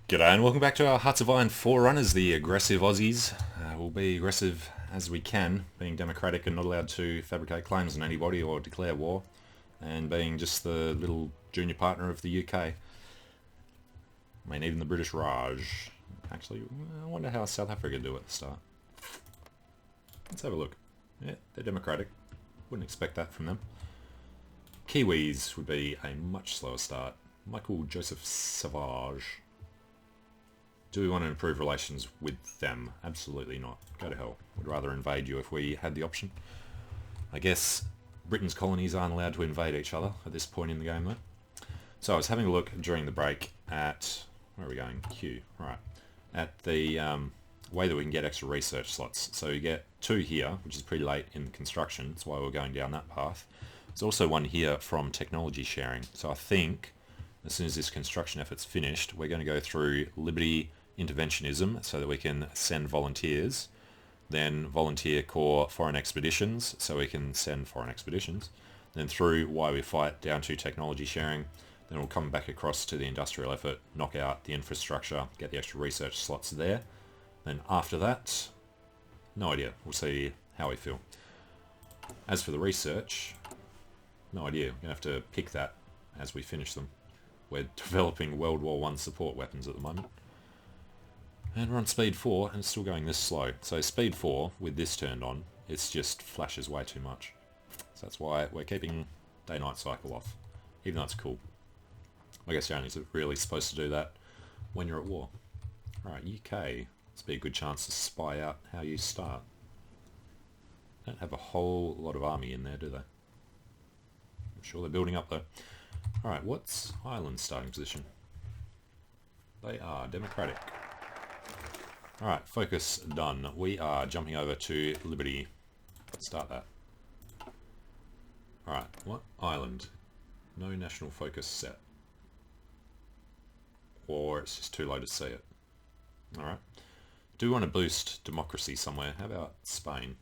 G'day and welcome back to our Hearts of Iron Forerunners, the aggressive Aussies. We'll be aggressive as we can, being democratic and not allowed to fabricate claims on anybody or declare war, and being just the little junior partner of the UK. I mean, even the British Raj. Actually, I wonder how South Africa do at the start. Let's have a look. Yeah, they're democratic. Wouldn't expect that from them. Kiwis would be a much slower start. Michael Joseph Savage. Do we want to improve relations with them? Absolutely not. Go to hell. Would rather invade you if we had the option. I guess Britain's colonies aren't allowed to invade each other at this point in the game though. So I was having a look during the break at... Where are we going? Q. Right. At the way that we can get extra research slots. So you get 2 here, which is pretty late in the construction. That's why we're going down that path. There's also one here from technology sharing. So I think as soon as this construction effort's finished, we're going to go through Liberty interventionism so that we can send volunteers, then volunteer corps foreign expeditions so we can send foreign expeditions, then through why we fight down to technology sharing, then we'll come back across to the industrial effort, knock out the infrastructure, get the extra research slots there. Then after that, no idea, we'll see how we feel. As for the research, no idea, we're going to have to pick that as we finish them. We're developing World War I support weapons at the moment. And we're on speed 4 and it's still going this slow. So speed 4 with this turned on, it's just flashes way too much. So that's why we're keeping day-night cycle off, even though it's cool. I guess you're only really supposed to do that when you're at war. Alright, UK. This would be a good chance to spy out how you start. Don't have a whole lot of army in there, do they? I'm sure they're building up though. Alright, what's Ireland's starting position? They are democratic. Alright, focus done. We are jumping over to Liberty. Let's start that. Alright, what? Ireland. No national focus set. Or it's just too low to see it. Alright. Do we want to boost democracy somewhere? How about Spain?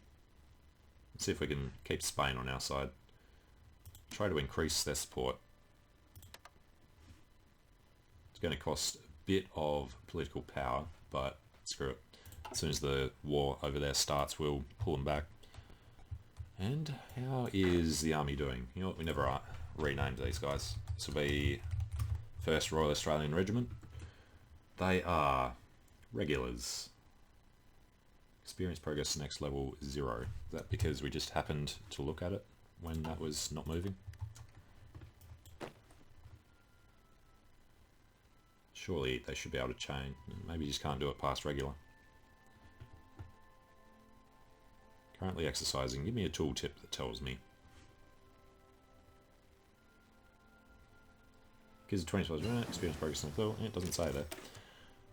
Let's see if we can keep Spain on our side. Try to increase their support. It's going to cost a bit of political power, but screw it. As soon as the war over there starts, we'll pull them back. And how is the army doing? You know what, we never renamed these guys. This will be 1st Royal Australian Regiment. They are regulars. Experience progress next level 0. Is that because we just happened to look at it when that was not moving? Surely they should be able to change. Maybe you just can't do it past regular. Currently exercising. Give me a tooltip that tells me. Gives a 20 experience progress on the level. It doesn't say that.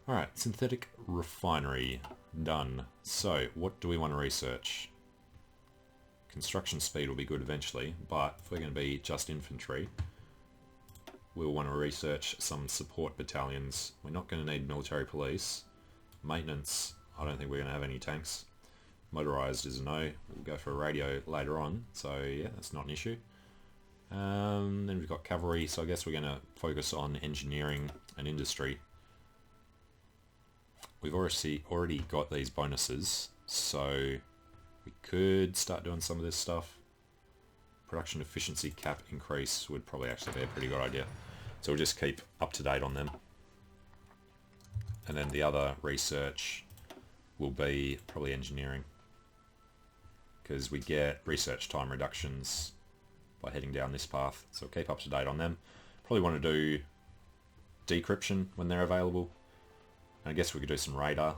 Alright, synthetic refinery. Done. So, what do we want to research? Construction speed will be good eventually, but if we're going to be just infantry, we'll want to research some support battalions. We're not going to need military police. Maintenance, I don't think we're going to have any tanks. Motorised is a no. We'll go for a radio later on, so yeah, that's not an issue. Then we've got cavalry, so I guess we're going to focus on engineering and industry. We've already got these bonuses, so we could start doing some of this stuff. Production efficiency cap increase would probably actually be a pretty good idea. So we'll just keep up to date on them. And then the other research will be probably engineering, because we get research time reductions by heading down this path. So we'll keep up to date on them. Probably want to do decryption when they're available. And I guess we could do some radar.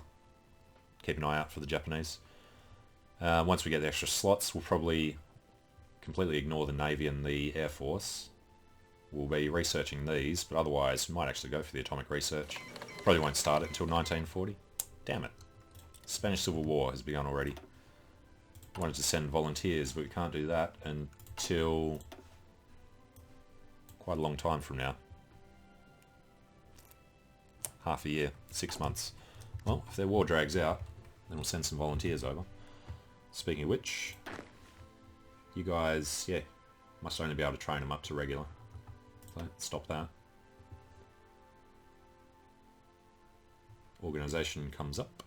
Keep an eye out for the Japanese. Once we get the extra slots, we'll probably completely ignore the Navy and the Air Force. We'll be researching these, but otherwise we might actually go for the atomic research. Probably won't start it until 1940. Damn it. Spanish Civil War has begun already. Wanted to send volunteers, but we can't do that until quite a long time from now. Half a year, 6 months. Well, if their war drags out, then we'll send some volunteers over. Speaking of which, you guys, yeah, must only be able to train them up to regular. So stop that. organisation comes up,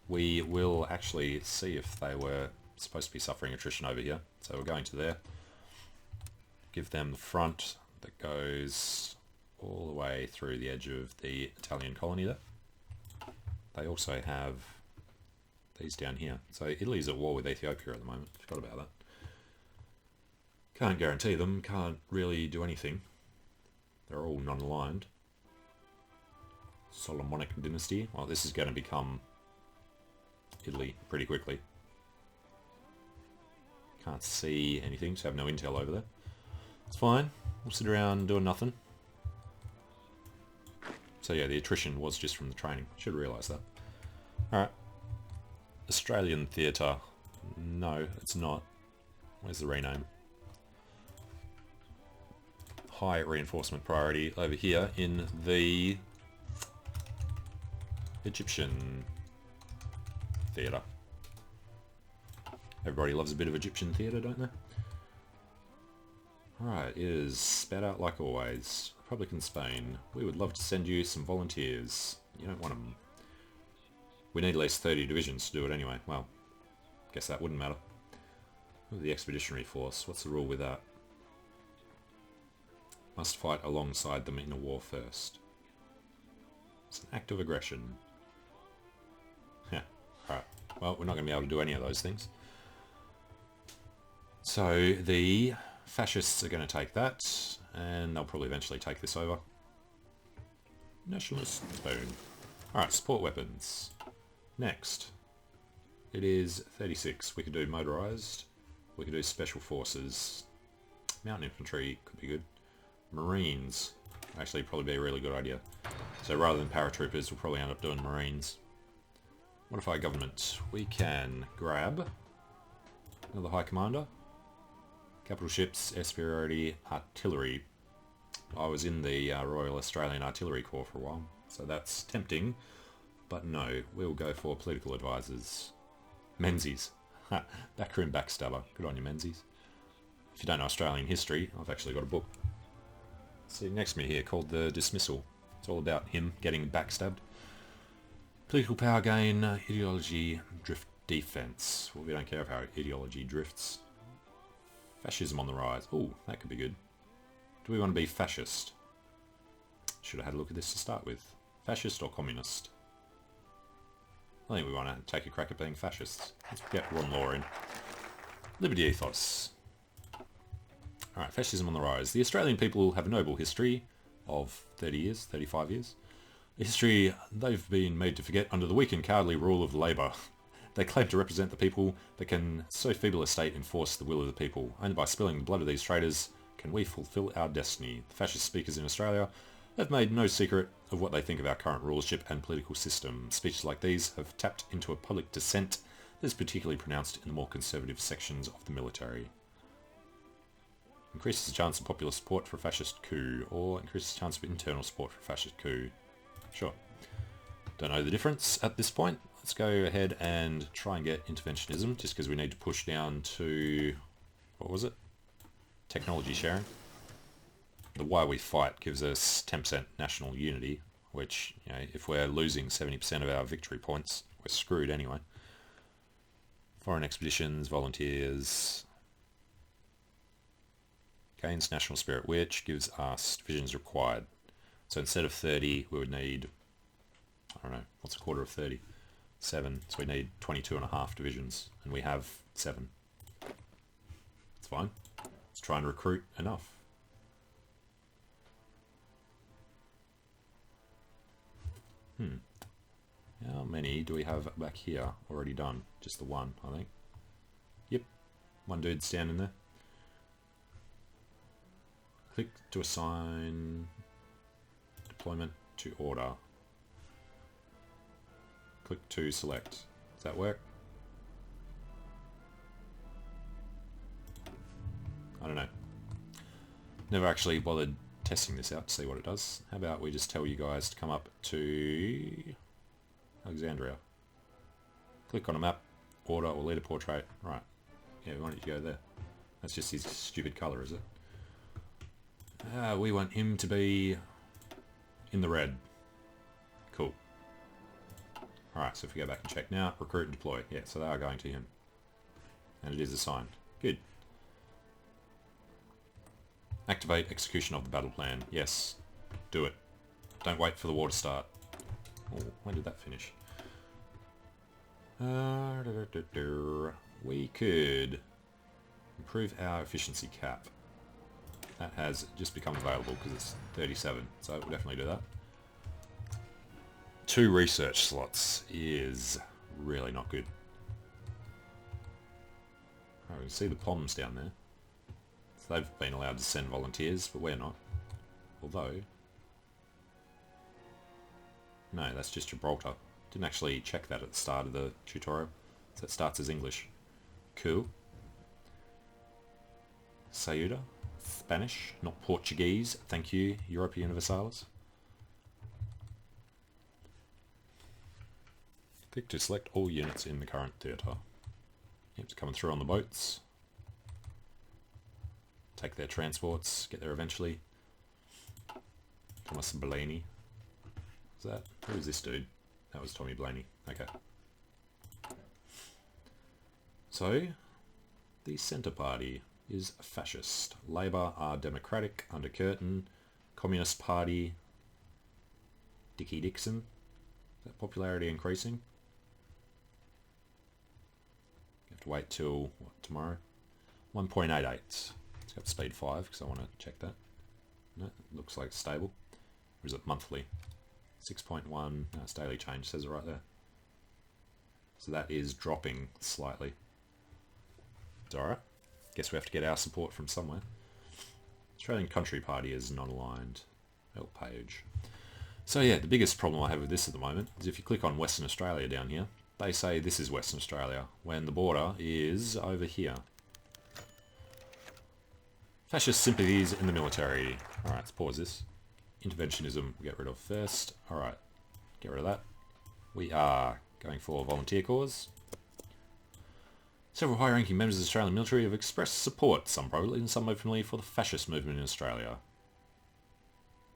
we will actually see if they were supposed to be suffering attrition over here. So we're going to there, give them the front that goes all the way through the edge of the Italian colony there. They also have these down here. So Italy's at war with Ethiopia at the moment. Forgot about that. Can't guarantee them, can't really do anything. They're all non-aligned. Solomonic dynasty. Well, this is going to become Italy pretty quickly. Can't see anything, so have no intel over there. It's fine. We'll sit around doing nothing. So yeah, the attrition was just from the training. Should realise that. Alright. Australian theatre. No, it's not. Where's the rename? High reinforcement priority over here in the Egyptian theatre. Everybody loves a bit of Egyptian theatre, don't they? Alright, it is spat out like always. Republican Spain. We would love to send you some volunteers. You don't want them. We need at least 30 divisions to do it anyway. Well, guess that wouldn't matter. The expeditionary force. What's the rule with that? Must fight alongside them in a war first. It's an act of aggression. Yeah, alright. Well, we're not going to be able to do any of those things. So the fascists are going to take that, and they'll probably eventually take this over. Nationalist boom. Alright, support weapons. Next. It is 36. We could do motorised. We could do special forces. Mountain infantry could be good. Marines. Actually, probably be a really good idea. So rather than paratroopers, we'll probably end up doing Marines. Modify government. We can grab another High Commander. Capital ships, air superiority, artillery. I was in the Royal Australian Artillery Corps for a while, so that's tempting. But no, we'll go for political advisors. Menzies. Backroom backstabber. Good on you, Menzies. If you don't know Australian history, I've actually got a book sitting next to me here called The Dismissal. It's all about him getting backstabbed. Political power gain, ideology, drift defense. Well, we don't care if our ideology drifts. Fascism on the rise. Oh, that could be good. Do we want to be fascist? Should have had a look at this to start with. Fascist or communist? I think we want to take a crack at being fascists. Let's get Ron Law in. Liberty ethos. Alright, fascism on the rise. The Australian people have a noble history of 30 years, 35 years. A history they've been made to forget under the weak and cowardly rule of Labour. They claim to represent the people, but can so feeble a state enforce the will of the people. Only by spilling the blood of these traitors can we fulfil our destiny. The fascist speakers in Australia have made no secret of what they think of our current rulership and political system. Speeches like these have tapped into a public dissent that is particularly pronounced in the more conservative sections of the military. Increases the chance of popular support for a fascist coup, or increases the chance of internal support for a fascist coup. Sure. Don't know the difference at this point. Let's go ahead and try and get interventionism, just because we need to push down to, what was it? Technology sharing. The Why We Fight gives us 10% national unity, which, you know, if we're losing 70% of our victory points, we're screwed anyway. Foreign expeditions, volunteers. Gains national spirit, which gives us divisions required. So instead of 30, we would need, I don't know, what's a quarter of 30? 7, so we need 22.5 divisions, and we have 7. It's fine. Let's try and recruit enough. How many do we have back here already done? Just the one, I think. Yep, one dude standing there. Click to assign deployment to order. Click to select. Does that work? I don't know. Never actually bothered testing this out to see what it does. How about we just tell you guys to come up to Alexandria. Click on a map, order or leader portrait. Right. Yeah, we want it to go there. That's just his stupid colour, is it? We want him to be in the red. Cool. Alright, so if we go back and check now, recruit and deploy. Yeah, so they are going to him. And it is assigned. Good. Activate execution of the battle plan. Yes. Do it. Don't wait for the war to start. Oh, when did that finish? We could improve our efficiency cap. That has just become available because it's 37, so we'll definitely do that. 2 research slots is really not good. Oh, we can see the POMs down there. So they've been allowed to send volunteers, but we're not. Although... No, that's just Gibraltar. Didn't actually check that at the start of the tutorial. So it starts as English. Cool. Ceuta. Spanish, not Portuguese. Thank you, Europa Universalis. Click to select all units in the current theatre. Yep, it's coming through on the boats. Take their transports, get there eventually. Thomas Blaney. Is that? Who is this dude? That was Tommy Blaney. Okay. So, the Centre Party is fascist. Labour are democratic under Curtin. Communist Party, Dickie Dixon. Is that popularity increasing? You have to wait till, what, tomorrow? 1.88. It's got speed 5 because I want to check that. No, it looks like it's stable. Or is it monthly? 6.1, no, it's daily change, says it right there. So that is dropping slightly. It's alright. Guess we have to get our support from somewhere. Australian Country Party is not aligned. Help page. So yeah, the biggest problem I have with this at the moment is if you click on Western Australia down here, they say this is Western Australia, when the border is over here. Fascist sympathies in the military. Alright, let's pause this. Interventionism we'll get rid of first. Alright, get rid of that. We are going for volunteer cause. Several high-ranking members of the Australian military have expressed support, some privately and some openly, for the fascist movement in Australia.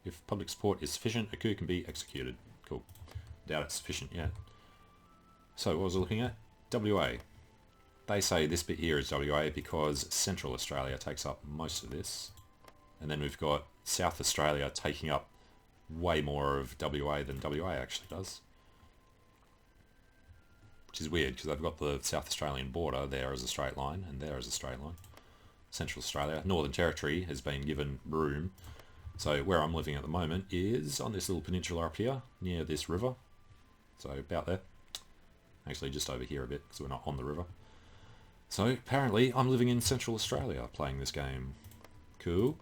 If public support is sufficient, a coup can be executed. Cool. Doubt it's sufficient yet. So what was I looking at? WA. They say this bit here is WA because Central Australia takes up most of this. And then we've got South Australia taking up way more of WA than WA actually does. Which is weird because they've got the South Australian border there as a straight line and there as a straight line. Central Australia, Northern Territory has been given room. So where I'm living at the moment is on this little peninsula up here near this river. So about there. Actually just over here a bit because we're not on the river. So apparently I'm living in Central Australia playing this game. Cool.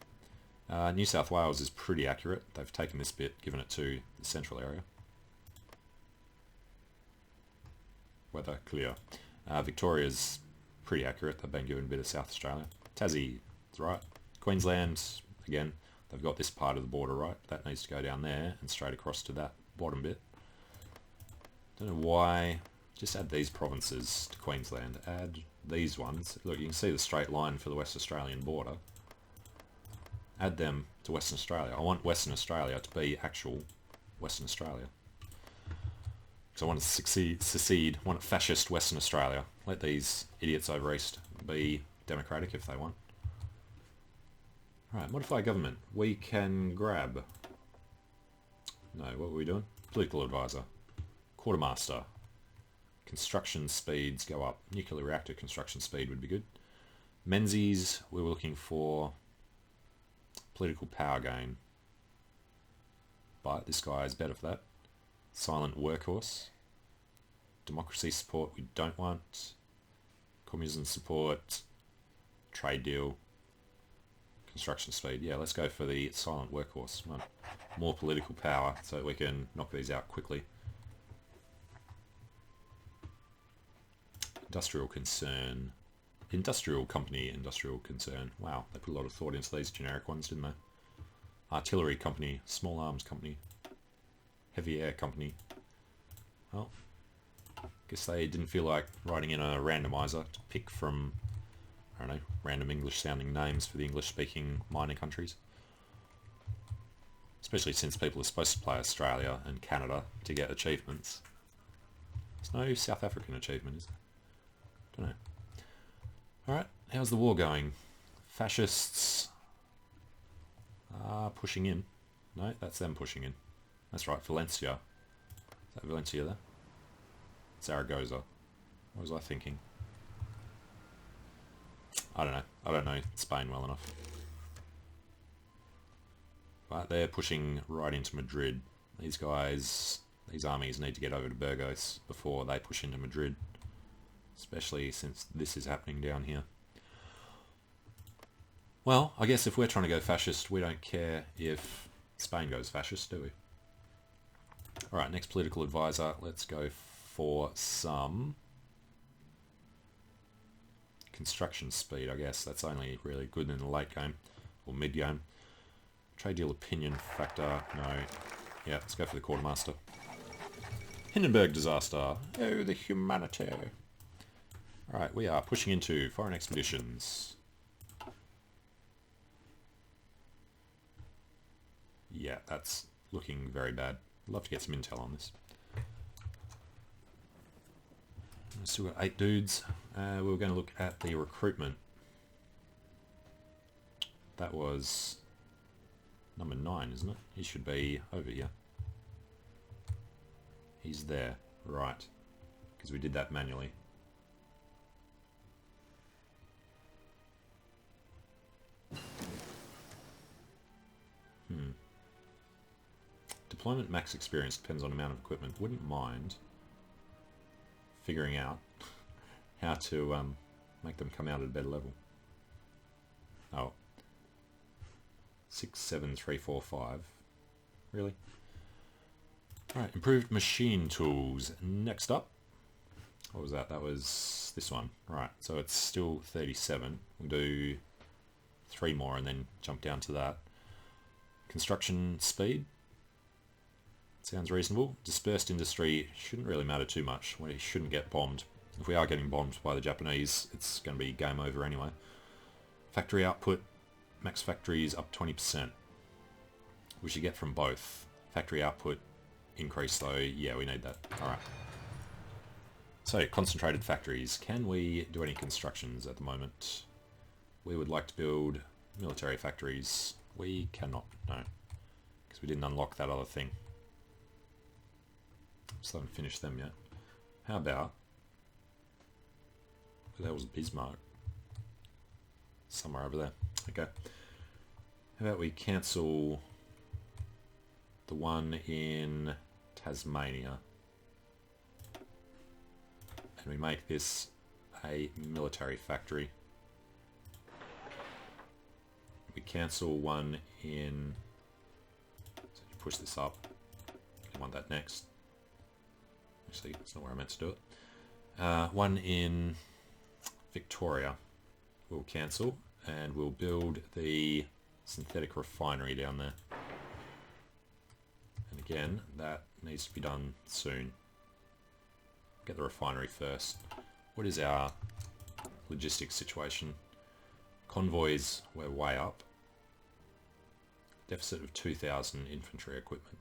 New South Wales is pretty accurate. They've taken this bit, given it to the central area. Weather clear. Victoria's pretty accurate. They've been given a bit of South Australia. Tassie is right. Queensland, again, they've got this part of the border right. That needs to go down there and straight across to that bottom bit. Don't know why. Just add these provinces to Queensland. Add these ones. Look, you can see the straight line for the West Australian border. Add them to Western Australia. I want Western Australia to be actual Western Australia. Because I want to secede, I want fascist Western Australia. Let these idiots over east be democratic if they want. Alright, modify government. We can grab... No, what were we doing? Political advisor. Quartermaster. Construction speeds go up. Nuclear reactor construction speed would be good. Menzies, we were looking for political power gain. But this guy is better for that. Silent workhorse. Democracy support we don't want. Communism support. Trade deal. Construction speed. Yeah, let's go for the silent workhorse. More political power so that we can knock these out quickly. Industrial concern. Industrial company, industrial concern. Wow, they put a lot of thought into these generic ones, didn't they? Artillery company, small arms company, heavy air company. Well, guess they didn't feel like writing in a randomizer to pick from, I don't know, random English sounding names for the English speaking minor countries. Especially since people are supposed to play Australia and Canada to get achievements. There's no South African achievement, is there? Don't know. Alright, how's the war going? Fascists are pushing in. No, that's them pushing in. That's right, Valencia. Is that Valencia there? Zaragoza. What was I thinking? I don't know. I don't know Spain well enough. But they're pushing right into Madrid. These guys, these armies need to get over to Burgos before they push into Madrid. Especially since this is happening down here. Well, I guess if we're trying to go fascist, we don't care if Spain goes fascist, do we? Alright, next political advisor. Let's go for some construction speed, I guess. That's only really good in the late game, or mid game. Trade deal opinion factor, no. Yeah, let's go for the quartermaster. Hindenburg disaster. Oh, the humanity. Alright, we are pushing into foreign expeditions. Yeah, that's looking very bad. I'd love to get some intel on this. Still got 8 dudes. We were going to look at the recruitment. That was number 9, isn't it? He should be over here. He's there. Right. Because we did that manually. Deployment max experience depends on amount of equipment. Wouldn't mind figuring out how to make them come out at a better level. Oh. 6, 7, 3, 4, 5. Really? Alright, improved machine tools. Next up. What was that? That was this one. Right, so it's still 37. We'll do 3 more and then jump down to that. Construction speed. Sounds reasonable. Dispersed industry shouldn't really matter too much. We shouldn't get bombed. If we are getting bombed by the Japanese, it's going to be game over anyway. Factory output. Max factories up 20%. We should get from both. Factory output increase though. Yeah, we need that. Alright. So, concentrated factories. Can we do any constructions at the moment? We would like to build military factories. We cannot. No. Because we didn't unlock that other thing. Still haven't finished them yet. How about... That was Bismarck. Somewhere over there. Okay. How about we cancel the one in Tasmania. And we make this a military factory. We cancel one in... So push this up. I want that next. Actually, that's not where I meant to do it. One in Victoria we'll cancel, and we'll build the synthetic refinery down there. And again, that needs to be done soon. Get the refinery first. What is our logistics situation? Convoys, we're way up. Deficit of 2,000 infantry equipment.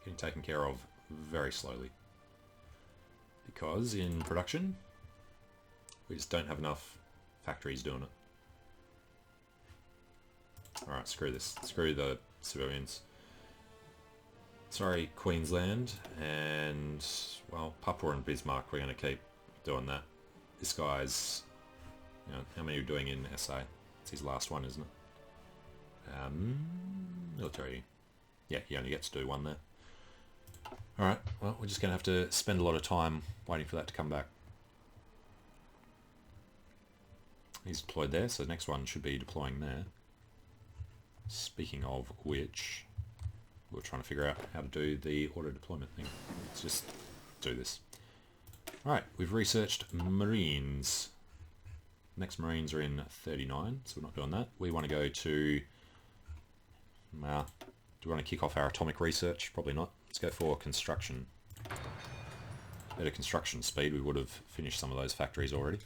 Getting taken care of very slowly. Because in production, we just don't have enough factories doing it. Alright, screw this. Screw the civilians. Sorry, Queensland, and, well, Papua and Bismarck, we're going to keep doing that. This guy's, you know, how many are you doing in SA? It's his last one, isn't it? Military. Yeah, he only gets to do one there. Alright, well, we're just going to have to spend a lot of time waiting for that to come back. He's deployed there, so the next one should be deploying there. Speaking of which, we're trying to figure out how to do the auto deployment thing. Let's just do this. Alright, we've researched Marines. Next Marines are in 39, so we're not doing that. We want to go to... do we want to kick off our atomic research? Probably not. Let's go for construction. Better construction speed. We would have finished some of those factories already.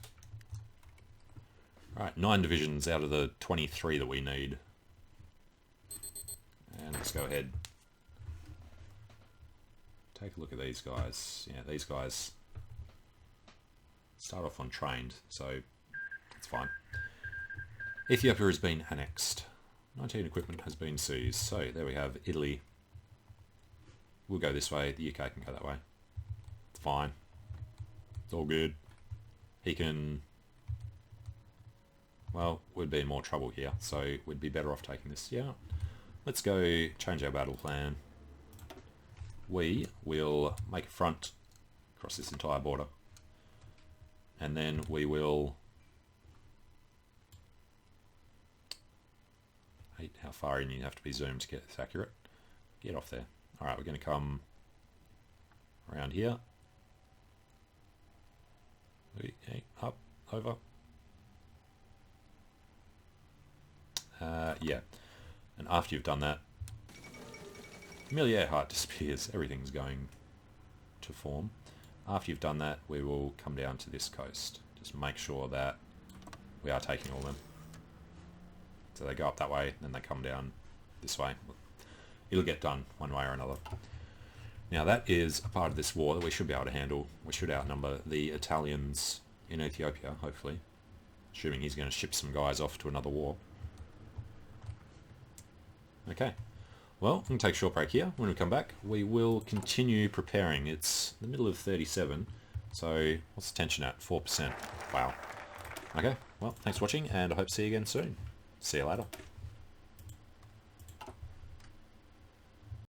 Alright, 9 divisions out of the 23 that we need. And let's go ahead. take a look at these guys. Yeah, these guys start off untrained, so it's fine. Ethiopia has been annexed. 19 equipment has been seized. So there we have Italy. We'll go this way. The UK can go that way. It's fine. It's all good. He can... Well, we'd be in more trouble here, so we'd be better off taking this. Yeah. Let's go change our battle plan. We will make a front across this entire border. And then we will... How far in you have to be zoomed to get this accurate. Get off there. Alright, we're going to come around here. Up, over. Yeah. And after you've done that, Amelia Earhart disappears. Everything's going to form. After you've done that, we will come down to this coast. Just make sure that we are taking all of them. So they go up that way, then they come down this way. It'll get done one way or another. Now that is a part of this war that we should be able to handle. We should outnumber the Italians in Ethiopia, hopefully. Assuming he's going to ship some guys off to another war. Okay. Well, we can take a short break here. When we come back, we will continue preparing. It's the middle of 37, so what's the tension at? 4%. Wow. Okay, well, thanks for watching, and I hope to see you again soon. See you later.